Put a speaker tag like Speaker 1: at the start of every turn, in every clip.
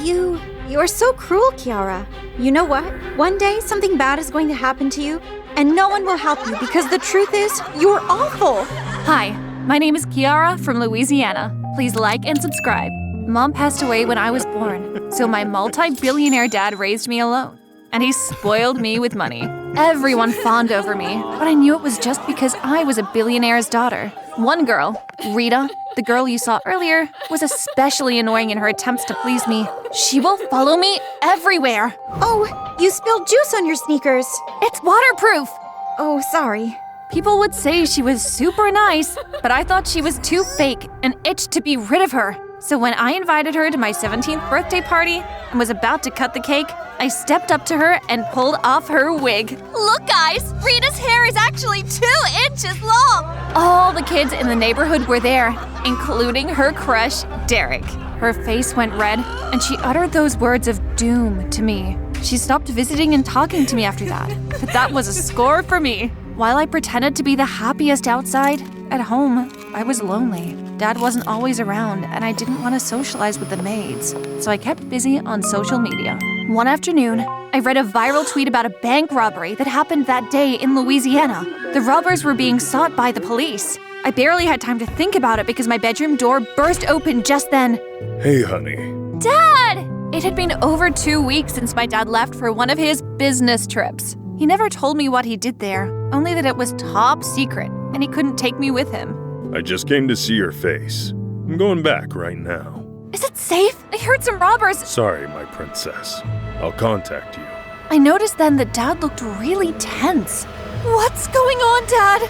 Speaker 1: You're so cruel, Kiara. You know what? One day, something bad is going to happen to you, and no one will help you because the truth is, you're awful.
Speaker 2: Hi, my name is Kiara from Louisiana. Please like and subscribe. Mom passed away when I was born, so my multi-billionaire dad raised me alone. And he spoiled me with money. Everyone fawned over me, but I knew it was just because I was a billionaire's daughter. One girl, Rita, the girl you saw earlier, was especially annoying in her attempts to please me. She will follow me everywhere.
Speaker 1: Oh, you spilled juice on your sneakers.
Speaker 2: It's waterproof.
Speaker 1: Oh, sorry.
Speaker 2: People would say she was super nice, but I thought she was too fake and itched to be rid of her. So when I invited her to my 17th birthday party and was about to cut the cake, I stepped up to her and pulled off her wig.
Speaker 3: Look, guys! Rita's hair is actually 2 inches long!
Speaker 2: All the kids in the neighborhood were there, including her crush, Derek. Her face went red, and she uttered those words of doom to me. She stopped visiting and talking to me after that, but that was a score for me. While I pretended to be the happiest outside, at home, I was lonely. Dad wasn't always around, and I didn't want to socialize with the maids, so I kept busy on social media. One afternoon, I read a viral tweet about a bank robbery that happened that day in Louisiana. The robbers were being sought by the police. I barely had time to think about it because my bedroom door burst open just then.
Speaker 4: Hey, honey.
Speaker 2: Dad! It had been over 2 weeks since my dad left for one of his business trips. He never told me what he did there, only that it was top secret, and he couldn't take me with him.
Speaker 4: I just came to see your face. I'm going back right now.
Speaker 2: Is it safe? I heard some robbers.
Speaker 4: Sorry, my princess. I'll contact you.
Speaker 2: I noticed then that Dad looked really tense. What's going on, Dad?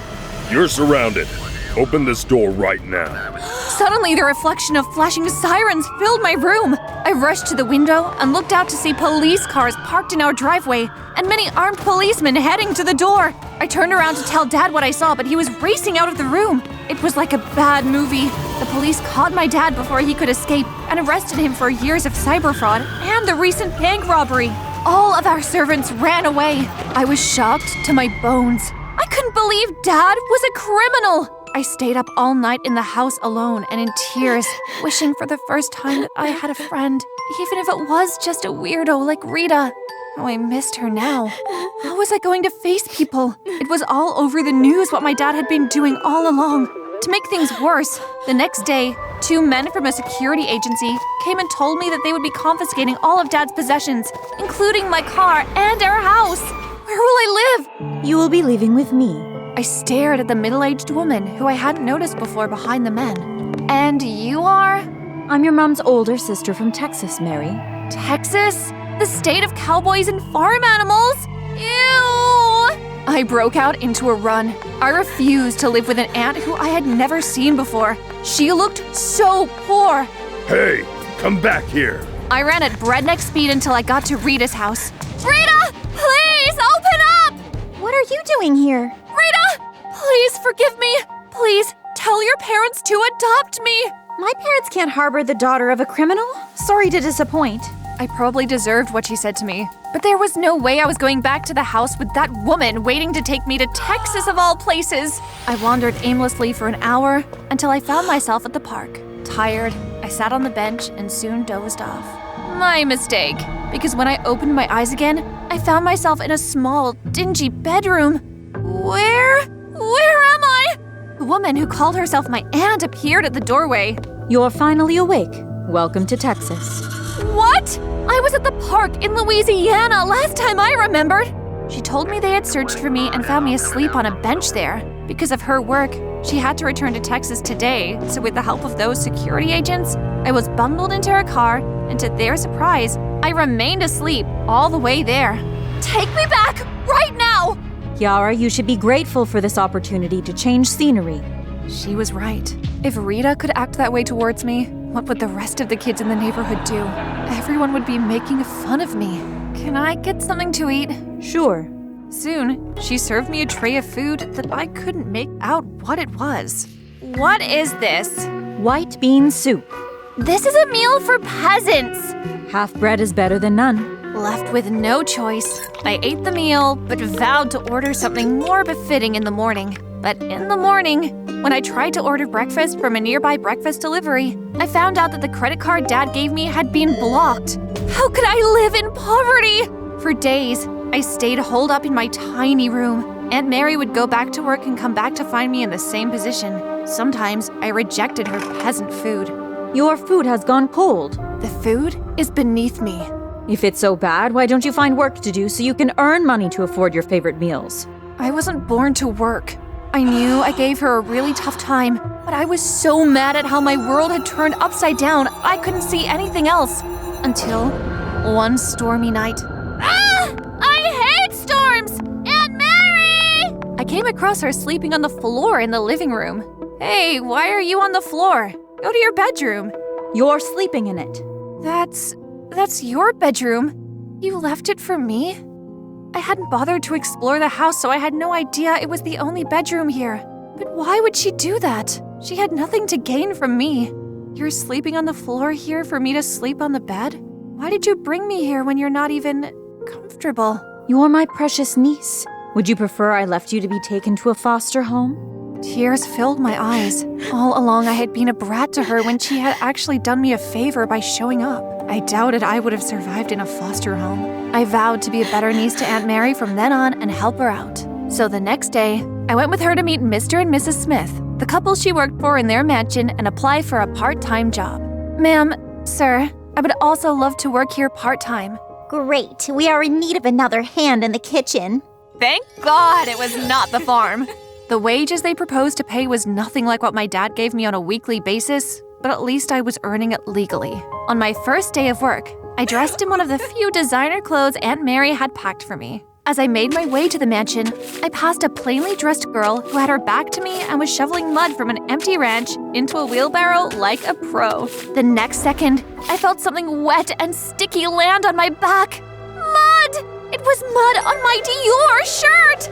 Speaker 4: You're surrounded. Open this door right now.
Speaker 2: Suddenly, the reflection of flashing sirens filled my room. I rushed to the window and looked out to see police cars parked in our driveway and many armed policemen heading to the door. I turned around to tell Dad what I saw, but he was racing out of the room. It was like a bad movie. The police caught my dad before he could escape and arrested him for years of cyber fraud and the recent bank robbery. All of our servants ran away. I was shocked to my bones. I couldn't believe Dad was a criminal. I stayed up all night in the house alone and in tears, wishing for the first time that I had a friend, even if it was just a weirdo like Rita. Oh, I missed her now. How was I going to face people? It was all over the news what my dad had been doing all along. To make things worse, the next day, 2 men from a security agency came and told me that they would be confiscating all of Dad's possessions, including my car and our house. Where will I live?
Speaker 1: You will be leaving with me.
Speaker 2: I stared at the middle-aged woman who I hadn't noticed before behind the men. And you are?
Speaker 1: I'm your mom's older sister from Texas, Mary.
Speaker 2: Texas? The state of cowboys and farm animals? Ew! I broke out into a run. I refused to live with an aunt who I had never seen before. She looked so poor.
Speaker 4: Hey, come back here.
Speaker 2: I ran at breakneck speed until I got to Rita's house. Rita, please open up!
Speaker 1: What are you doing here?
Speaker 2: Rita, please forgive me. Please tell your parents to adopt me.
Speaker 1: My parents can't harbor the daughter of a criminal. Sorry to disappoint.
Speaker 2: I probably deserved what she said to me, but there was no way I was going back to the house with that woman waiting to take me to Texas of all places. I wandered aimlessly for an hour until I found myself at the park. Tired, I sat on the bench and soon dozed off. My mistake, because when I opened my eyes again, I found myself in a small, dingy bedroom. Where am I? The woman who called herself my aunt appeared at the doorway.
Speaker 1: You're finally awake. Welcome to Texas.
Speaker 2: What? I was at the park in Louisiana last time I remembered. She told me they had searched for me and found me asleep on a bench there. Because of her work, she had to return to Texas today, so with the help of those security agents, I was bundled into her car, and to their surprise, I remained asleep all the way there. Take me back, right now!
Speaker 1: Kiara, you should be grateful for this opportunity to change scenery.
Speaker 2: She was right. If Rita could act that way towards me, what would the rest of the kids in the neighborhood do? Everyone would be making fun of me. Can I get something to eat?
Speaker 1: Sure.
Speaker 2: Soon, she served me a tray of food that I couldn't make out what it was. What is this?
Speaker 1: White bean soup.
Speaker 2: This is a meal for peasants.
Speaker 1: Half bread is better than none.
Speaker 2: Left with no choice, I ate the meal, but vowed to order something more befitting in the morning. But in the morning, when I tried to order breakfast from a nearby breakfast delivery, I found out that the credit card Dad gave me had been blocked. How could I live in poverty? For days, I stayed holed up in my tiny room. Aunt Mary would go back to work and come back to find me in the same position. Sometimes I rejected her peasant food.
Speaker 1: Your food has gone cold.
Speaker 2: The food is beneath me.
Speaker 1: If it's so bad, why don't you find work to do so you can earn money to afford your favorite meals?
Speaker 2: I wasn't born to work. I knew I gave her a really tough time, but I was so mad at how my world had turned upside down, I couldn't see anything else. Until one stormy night.
Speaker 3: Ah! I hate storms! Aunt Mary!
Speaker 2: I came across her sleeping on the floor in the living room. Hey, why are you on the floor? Go to your bedroom.
Speaker 1: You're sleeping in it.
Speaker 2: That's your bedroom. You left it for me? I hadn't bothered to explore the house, so I had no idea it was the only bedroom here. But why would she do that? She had nothing to gain from me. You're sleeping on the floor here for me to sleep on the bed? Why did you bring me here when you're not even comfortable?
Speaker 1: You're my precious niece. Would you prefer I left you to be taken to a foster home?
Speaker 2: Tears filled my eyes. All along I had been a brat to her when she had actually done me a favor by showing up. I doubted I would have survived in a foster home. I vowed to be a better niece to Aunt Mary from then on and help her out. So the next day, I went with her to meet Mr. and Mrs. Smith, the couple she worked for in their mansion, and apply for a part-time job. Ma'am, sir, I would also love to work here part-time.
Speaker 3: Great, we are in need of another hand in the kitchen.
Speaker 2: Thank God it was not the farm. The wages they proposed to pay was nothing like what my dad gave me on a weekly basis, but at least I was earning it legally. On my first day of work, I dressed in one of the few designer clothes Aunt Mary had packed for me. As I made my way to the mansion, I passed a plainly dressed girl who had her back to me and was shoveling mud from an empty ranch into a wheelbarrow like a pro. The next second, I felt something wet and sticky land on my back. Mud! It was mud on my Dior shirt!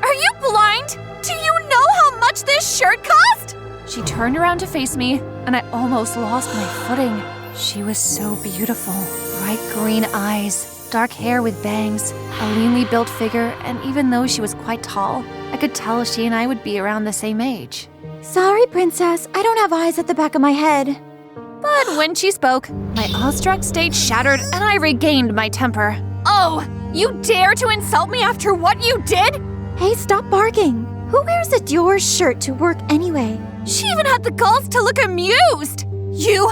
Speaker 2: Are you blind? Do you know how much this shirt cost? She turned around to face me, and I almost lost my footing. She was so beautiful. Bright green eyes, dark hair with bangs, a leanly built figure, and even though she was quite tall, I could tell she and I would be around the same age.
Speaker 1: Sorry, princess. I don't have eyes at the back of my head.
Speaker 2: But when she spoke, my awestruck state shattered and I regained my temper. Oh, you dare to insult me after what you did?
Speaker 1: Hey, stop barking. Who wears a Dior shirt to work anyway?
Speaker 2: She even had the gulls to look amused. You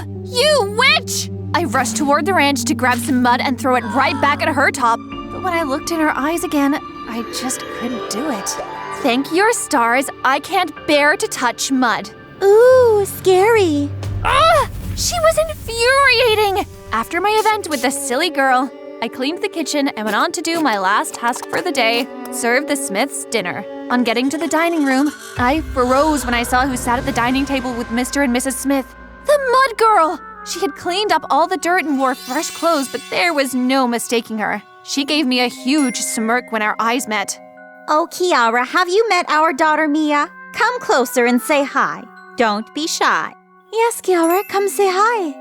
Speaker 2: witch! I rushed toward the ranch to grab some mud and throw it right back at her top. But when I looked in her eyes again, I just couldn't do it. Thank your stars, I can't bear to touch mud.
Speaker 1: Ooh, scary.
Speaker 2: Ah! She was infuriating! After my event with the silly girl, I cleaned the kitchen and went on to do my last task for the day, serve the Smiths dinner. On getting to the dining room, I froze when I saw who sat at the dining table with Mr. and Mrs. Smith. The mud girl! She had cleaned up all the dirt and wore fresh clothes, but there was no mistaking her. She gave me a huge smirk when our eyes met.
Speaker 1: Oh, Kiara, have you met our daughter Mia? Come closer and say hi. Don't be shy. Yes, Kiara, come say hi.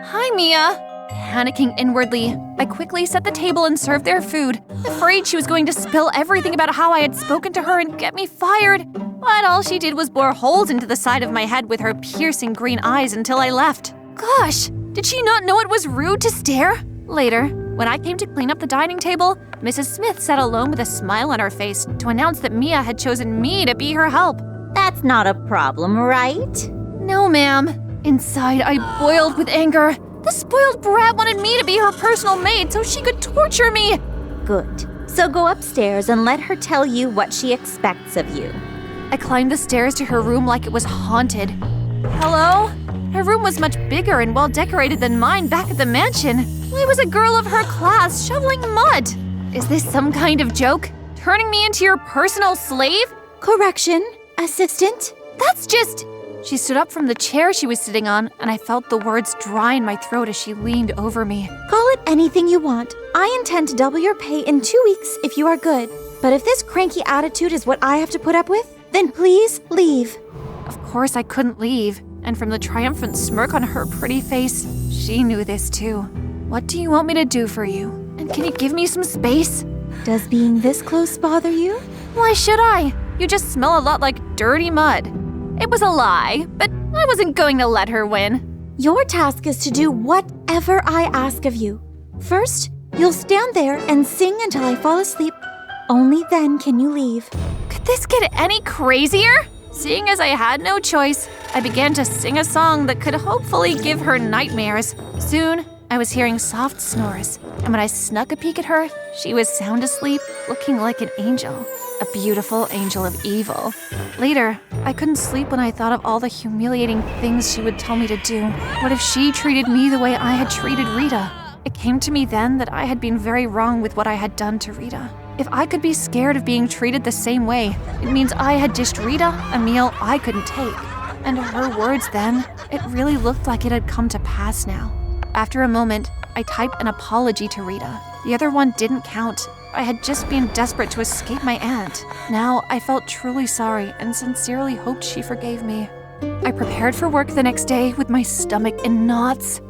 Speaker 2: Hi, Mia. Panicking inwardly, I quickly set the table and served their food, afraid she was going to spill everything about how I had spoken to her and get me fired. But all she did was bore holes into the side of my head with her piercing green eyes until I left. Gosh, did she not know it was rude to stare? Later, when I came to clean up the dining table, Mrs. Smith sat alone with a smile on her face to announce that Mia had chosen me to be her help.
Speaker 1: That's not a problem, right?
Speaker 2: No, ma'am. Inside, I boiled with anger. The spoiled brat wanted me to be her personal maid so she could torture me.
Speaker 1: Good. So go upstairs and let her tell you what she expects of you.
Speaker 2: I climbed the stairs to her room like it was haunted. Hello? Her room was much bigger and well decorated than mine back at the mansion. I was a girl of her class shoveling mud. Is this some kind of joke? Turning me into your personal slave?
Speaker 1: Correction, assistant.
Speaker 2: That's just... She stood up from the chair she was sitting on, and I felt the words dry in my throat as she leaned over me.
Speaker 1: Call it anything you want. I intend to double your pay in 2 weeks if you are good. But if this cranky attitude is what I have to put up with, then please leave.
Speaker 2: Of course I couldn't leave, and from the triumphant smirk on her pretty face, she knew this too. What do you want me to do for you? And can you give me some space?
Speaker 1: Does being this close bother you?
Speaker 2: Why should I? You just smell a lot like dirty mud." It was a lie, but I wasn't going to let her win.
Speaker 1: Your task is to do whatever I ask of you. First, you'll stand there and sing until I fall asleep. Only then can you leave.
Speaker 2: Could this get any crazier? Seeing as I had no choice, I began to sing a song that could hopefully give her nightmares. Soon, I was hearing soft snores, and when I snuck a peek at her, she was sound asleep, looking like an angel. A beautiful angel of evil. Later, I couldn't sleep when I thought of all the humiliating things she would tell me to do. What if she treated me the way I had treated Rita? It came to me then that I had been very wrong with what I had done to Rita. If I could be scared of being treated the same way, it means I had dished Rita a meal I couldn't take. And her words then, it really looked like it had come to pass now. After a moment, I typed an apology to Rita. The other one didn't count. I had just been desperate to escape my aunt. Now I felt truly sorry and sincerely hoped she forgave me. I prepared for work the next day with my stomach in knots.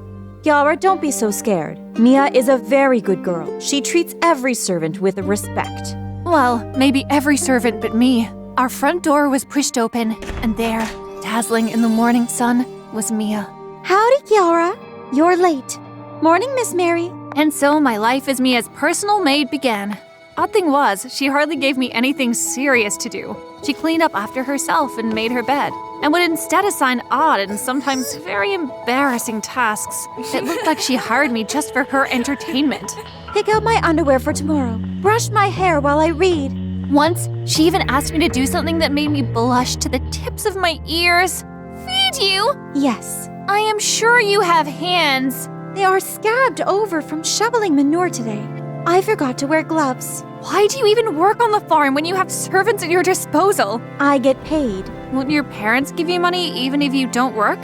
Speaker 1: Kiara, don't be so scared. Mia is a very good girl. She treats every servant with respect.
Speaker 2: Well, maybe every servant but me. Our front door was pushed open, and there, dazzling in the morning sun, was Mia.
Speaker 1: Howdy, Kiara. You're late. Morning, Miss Mary.
Speaker 2: And so my life as Mia's personal maid began. Odd thing was, she hardly gave me anything serious to do. She cleaned up after herself and made her bed, and would instead assign odd and sometimes very embarrassing tasks. It looked like she hired me just for her entertainment.
Speaker 1: Pick out my underwear for tomorrow. Brush my hair while I read.
Speaker 2: Once, she even asked me to do something that made me blush to the tips of my ears. Feed you?
Speaker 1: Yes.
Speaker 2: I am sure you have hands.
Speaker 1: They are scabbed over from shoveling manure today. I forgot to wear gloves.
Speaker 2: Why do you even work on the farm when you have servants at your disposal?
Speaker 1: I get paid.
Speaker 2: Won't your parents give you money even if you don't work?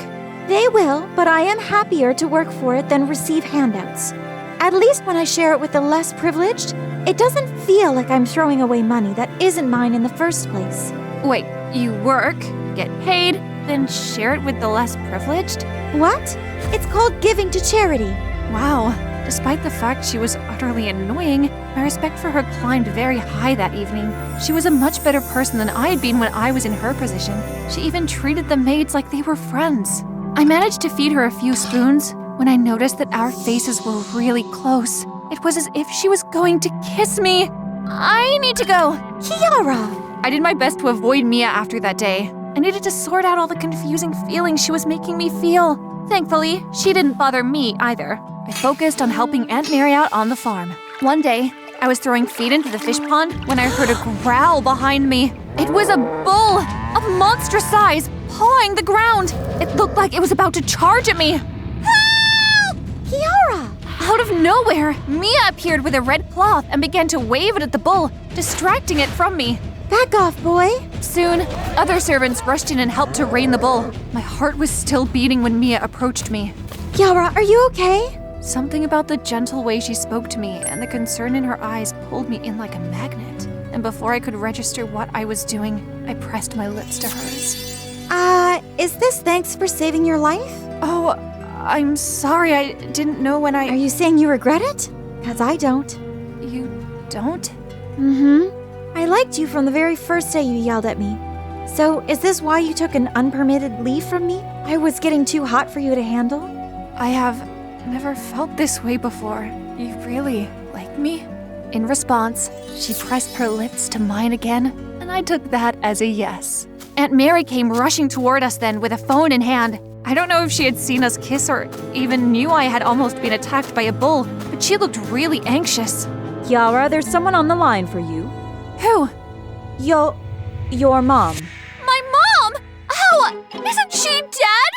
Speaker 1: They will, but I am happier to work for it than receive handouts. At least when I share it with the less privileged, it doesn't feel like I'm throwing away money that isn't mine in the first place.
Speaker 2: Wait, you work, get paid, then share it with the less privileged?
Speaker 1: What? It's called giving to charity.
Speaker 2: Wow. Despite the fact she was utterly annoying, my respect for her climbed very high that evening. She was a much better person than I had been when I was in her position. She even treated the maids like they were friends. I managed to feed her a few spoons when I noticed that our faces were really close. It was as if she was going to kiss me. I need to go.
Speaker 1: Kiara!
Speaker 2: I did my best to avoid Mia after that day. I needed to sort out all the confusing feelings she was making me feel. Thankfully, she didn't bother me either. I focused on helping Aunt Mary out on the farm. One day, I was throwing feed into the fish pond when I heard a growl behind me. It was a bull of monstrous size, pawing the ground. It looked like it was about to charge at me.
Speaker 1: Help! Kiara!
Speaker 2: Out of nowhere, Mia appeared with a red cloth and began to wave it at the bull, distracting it from me.
Speaker 1: Back off, boy.
Speaker 2: Soon, other servants rushed in and helped to rein the bull. My heart was still beating when Mia approached me.
Speaker 1: Kiara, are you okay?
Speaker 2: Something about the gentle way she spoke to me and the concern in her eyes pulled me in like a magnet. And before I could register what I was doing, I pressed my lips to hers.
Speaker 1: Is this thanks for saving your life?
Speaker 2: Oh, I'm sorry. I didn't know when I...
Speaker 1: Are you saying you regret it? 'Cause I don't.
Speaker 2: You don't?
Speaker 1: Mm-hmm. I liked you from the very first day you yelled at me. So, is this why you took an unpermitted leave from me? I was getting too hot for you to handle?
Speaker 2: I have never felt this way before. You really like me? In response, she pressed her lips to mine again, and I took that as a yes. Aunt Mary came rushing toward us then with a phone in hand. I don't know if she had seen us kiss or even knew I had almost been attacked by a bull, but she looked really anxious.
Speaker 1: Kiara, there's someone on the line for you.
Speaker 2: Who?
Speaker 1: Your mom.
Speaker 3: My mom? How? Isn't she dead?